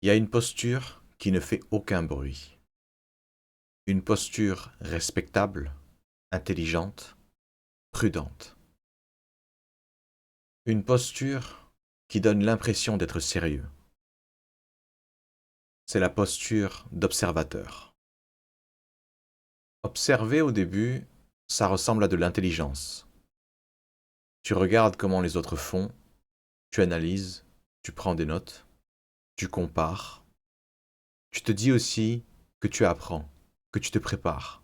Il y a une posture qui ne fait aucun bruit. Une posture respectable, intelligente, prudente. Une posture qui donne l'impression d'être sérieux. C'est la posture d'observateur. Observer au début, ça ressemble à de l'intelligence. Tu regardes comment les autres font, tu analyses, tu prends des notes, tu compares. Tu te dis aussi que tu apprends, que tu te prépares,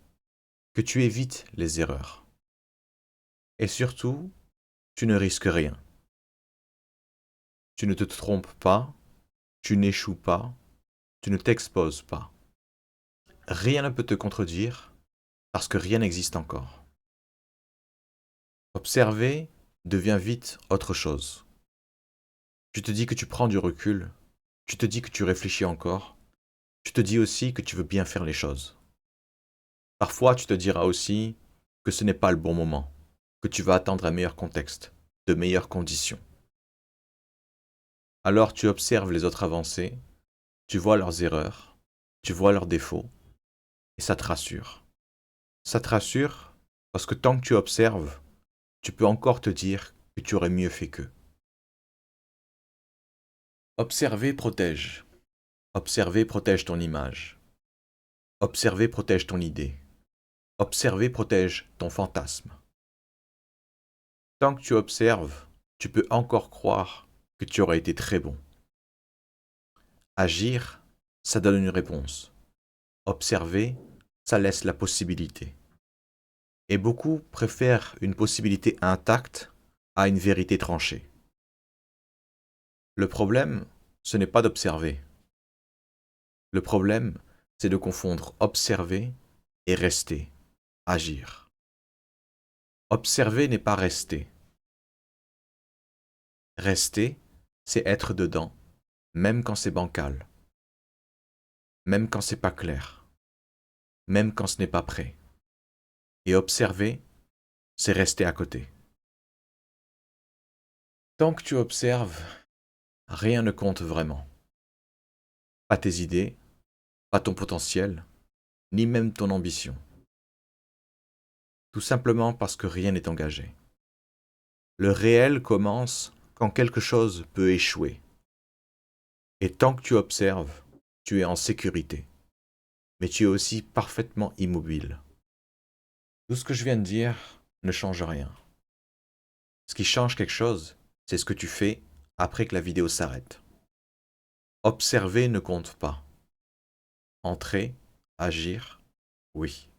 que tu évites les erreurs. Et surtout, tu ne risques rien. Tu ne te trompes pas, tu n'échoues pas, tu ne t'exposes pas. Rien ne peut te contredire parce que rien n'existe encore. Observer devient vite autre chose. Tu te dis que tu prends du recul, tu te dis que tu réfléchis encore, tu te dis aussi que tu veux bien faire les choses. Parfois, tu te diras aussi que ce n'est pas le bon moment, que tu vas attendre un meilleur contexte, de meilleures conditions. Alors tu observes les autres avancer, tu vois leurs erreurs, tu vois leurs défauts, et ça te rassure. Ça te rassure parce que tant que tu observes, tu peux encore te dire que tu aurais mieux fait qu'eux. Observer protège. Observer protège ton image. Observer protège ton idée. Observer protège ton fantasme. Tant que tu observes, tu peux encore croire que tu aurais été très bon. Agir, ça donne une réponse. Observer, ça laisse la possibilité. Et beaucoup préfèrent une possibilité intacte à une vérité tranchée. Le problème, ce n'est pas d'observer. Le problème, c'est de confondre observer et rester, agir. Observer n'est pas rester. Rester, c'est être dedans, même quand c'est bancal, même quand c'est pas clair, même quand ce n'est pas prêt. Et observer, c'est rester à côté. Tant que tu observes, rien ne compte vraiment. Pas tes idées, pas ton potentiel, ni même ton ambition. Tout simplement parce que rien n'est engagé. Le réel commence quand quelque chose peut échouer. Et tant que tu observes, tu es en sécurité. Mais tu es aussi parfaitement immobile. Tout ce que je viens de dire ne change rien. Ce qui change quelque chose, c'est ce que tu fais après que la vidéo s'arrête. Observer ne compte pas. Entrer, agir, oui.